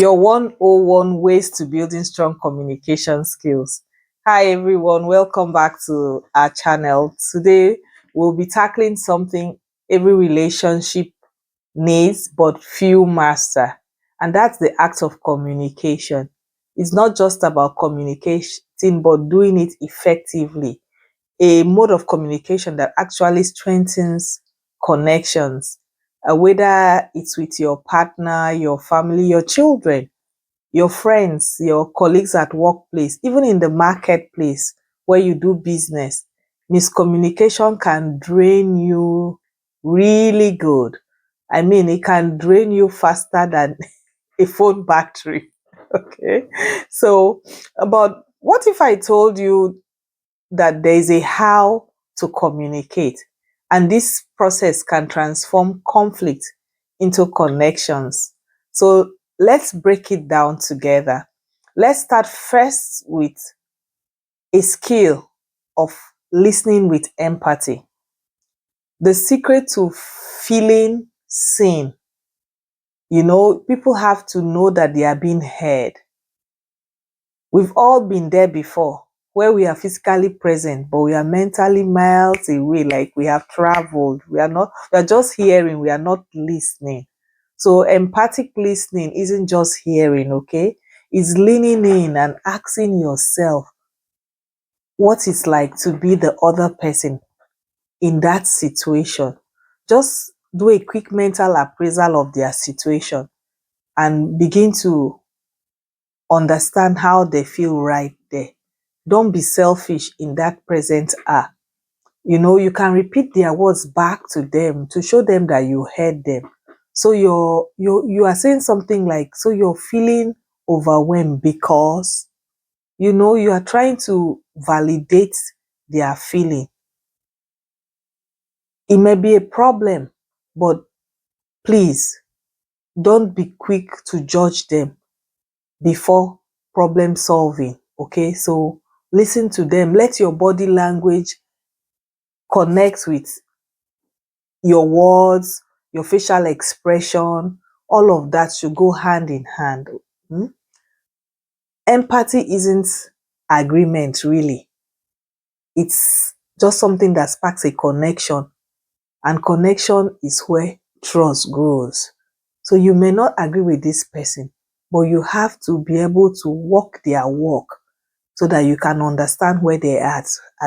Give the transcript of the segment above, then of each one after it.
Your 101 ways to building strong communication skills. Hi everyone, welcome back to our channel. Today we'll be tackling something every relationship needs but few master, and that's the act of communication. It's not just about communicating but doing it effectively, a mode of communication that actually strengthens connections, whether it's with your partner, your family, your children, your friends, your colleagues at workplace, even in the marketplace where you do business. Miscommunication can drain you really good. I mean, it can drain you faster than a phone battery. Okay. So, but what if I told you that there is a how to communicate, and this process can transform conflict into connections? So let's break it down together. Let's start first with a skill of listening with empathy. The secret to feeling seen. People have to know that they are being heard. We've all been there before, where we are physically present, but we are mentally miles away, like we have traveled. We are just hearing, we are not listening. So empathic listening isn't just hearing, okay? It's leaning in and asking yourself what it's like to be the other person in that situation. Just do a quick mental appraisal of their situation and begin to understand how they feel right there. Don't be selfish in that present hour. You can repeat their words back to them to show them that you heard them. So you are saying something like, so you're feeling overwhelmed because you are trying to validate their feeling. It may be a problem, but please don't be quick to judge them before problem solving. Okay, so listen to them. Let your body language connect with your words, your facial expression. All of that should go hand in hand. Hmm? Empathy isn't agreement, really. It's just something that sparks a connection, and connection is where trust grows. So you may not agree with this person, but you have to be able to walk their walk so that you can understand where they're at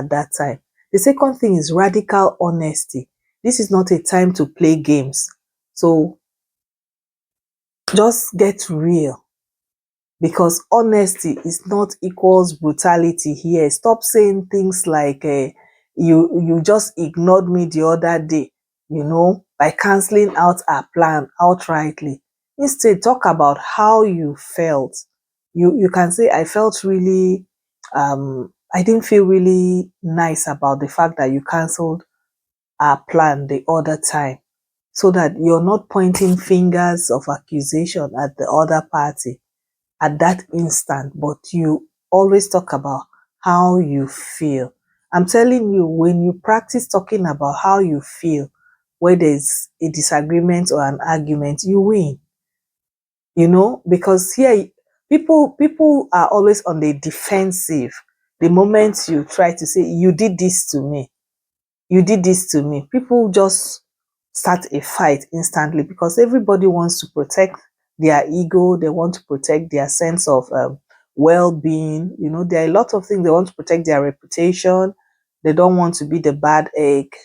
that time. The second thing is radical honesty. This is not a time to play games. So just get real, because honesty is not equals brutality here. Stop saying things like you just ignored me the other day, by canceling out our plan outrightly. Instead, talk about how you felt. You can say, I felt really I didn't feel really nice about the fact that you canceled our plan the other time, so that you're not pointing fingers of accusation at the other party at that instant, but you always talk about how you feel. I'm telling you, when you practice talking about how you feel, where there's a disagreement or an argument, you win. Because here people are always on the defensive. The moment you try to say, you did this to me, you did this to me, people just start a fight instantly, because everybody wants to protect their ego. They want to protect their sense of well-being. There are a lot of things. They want to protect their reputation. They don't want to be the bad egg.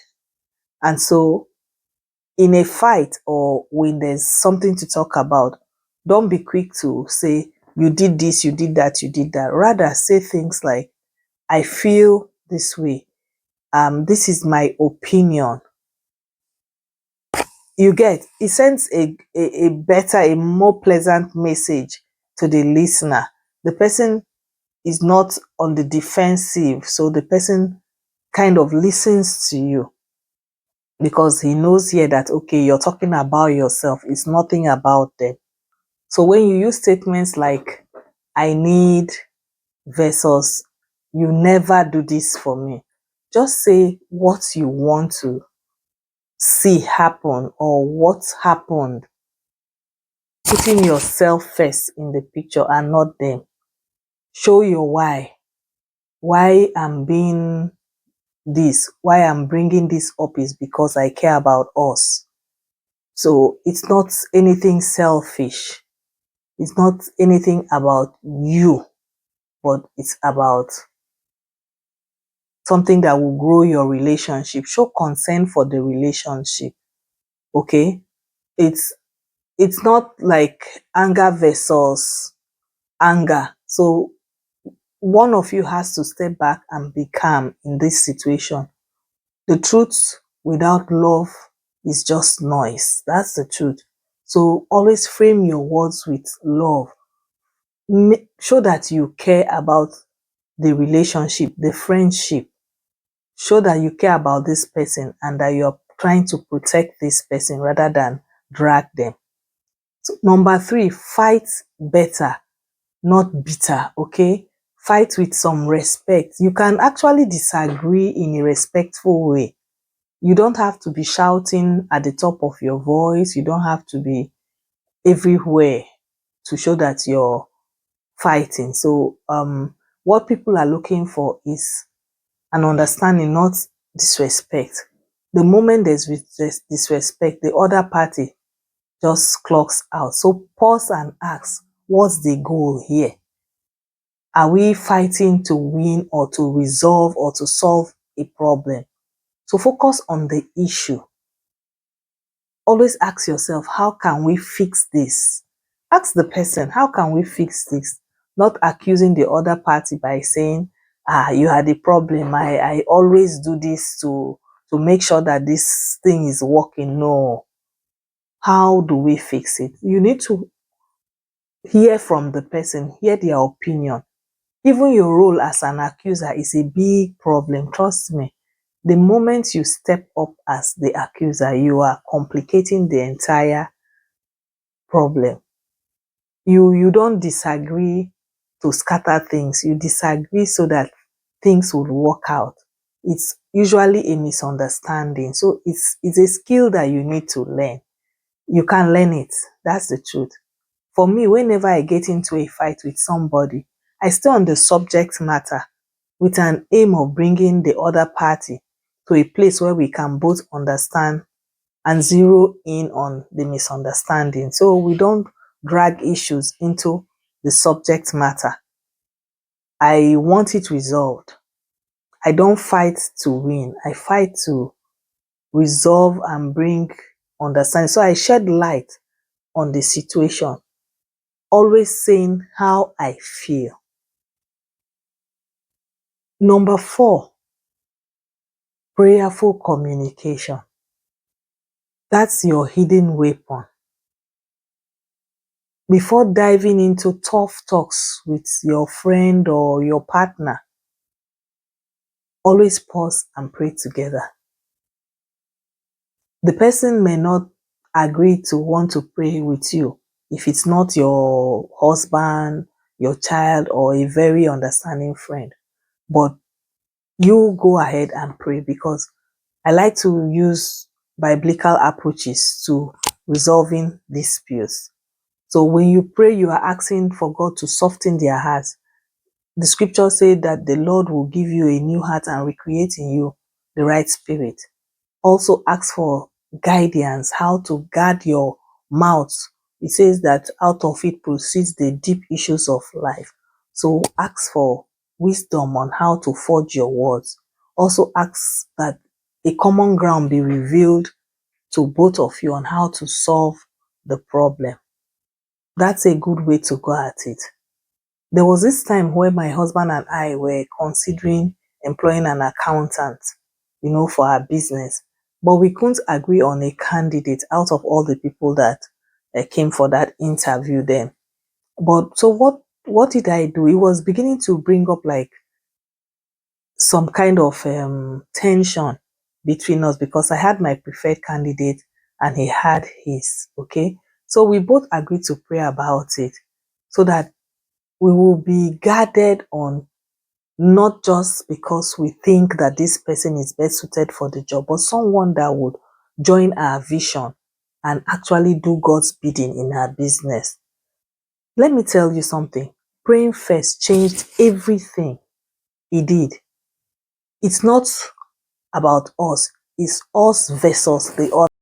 And so in a fight, or when there's something to talk about, don't be quick to say, you did this, you did that, you did that. Rather say things like, I feel this way. This is my opinion. You get, it sends a better, a more pleasant message to the listener. The person is not on the defensive, so the person kind of listens to you, because he knows here that, okay, you're talking about yourself, it's nothing about them. So when you use statements like, I need, versus, you never do this for me, just say what you want to see happen, or what happened. putting yourself first in the picture and not them. Show your why I'm being this, why I'm bringing this up is because I care about us. So it's not anything selfish, it's not anything about you, but it's about something that will grow your relationship. Show concern for the relationship. Okay, it's not like anger versus anger. So one of you has to step back and be calm in this situation. The truth without love is just noise. That's the truth. So always frame your words with love. Show that you care about the relationship, the friendship. Show that you care about this person and that you're trying to protect this person rather than drag them. So number 3, fight better, not bitter. Okay, fight with some respect. You can actually disagree in a respectful way. You don't have to be shouting at the top of your voice. You don't have to be everywhere to show that you're fighting. So what people are looking for is an understanding, not disrespect. The moment there's disrespect, the other party just clocks out. So pause and ask, what's the goal here? Are we fighting to win or to resolve or to solve a problem? So focus on the issue. Always ask yourself, how can we fix this? Ask the person, how can we fix this? Not accusing the other party by saying, you had a problem. I always do this to make sure that this thing is working. No. How do we fix it? You need to hear from the person, hear their opinion. Even your role as an accuser is a big problem. Trust me. The moment you step up as the accuser, you are complicating the entire problem. You don't disagree to scatter things. You disagree so that things will work out. It's usually a misunderstanding. So it's a skill that you need to learn. You can learn it. That's the truth. For me, whenever I get into a fight with somebody, I stay on the subject matter with an aim of bringing the other party to a place where we can both understand and zero in on the misunderstanding. So we don't drag issues into the subject matter. I want it resolved. I don't fight to win. I fight to resolve and bring understanding. So I shed light on the situation, always saying how I feel. Number 4, prayerful communication. That's your hidden weapon. Before diving into tough talks with your friend or your partner, always pause and pray together. The person may not agree to want to pray with you if it's not your husband, your child, or a very understanding friend. But you go ahead and pray, because I like to use biblical approaches to resolving disputes. So when you pray, you are asking for God to soften their hearts. The scripture said that the Lord will give you a new heart and recreate in you the right spirit. Also ask for guidance, how to guard your mouth. It says that out of it proceeds the deep issues of life. So ask for wisdom on how to forge your words. Also ask that a common ground be revealed to both of you on how to solve the problem. That's a good way to go at it. There was this time where my husband and I were considering employing an accountant, for our business, but we couldn't agree on a candidate out of all the people that came for that interview then. But so what did I do? It was beginning to bring up like some kind of tension between us, because I had my preferred candidate and he had his. Okay, so we both agreed to pray about it so that we will be guarded on, not just because we think that this person is best suited for the job, but someone that would join our vision and actually do God's bidding in our business. Let me tell you something. Praying first changed everything. It did. It's not about us. It's us versus the other.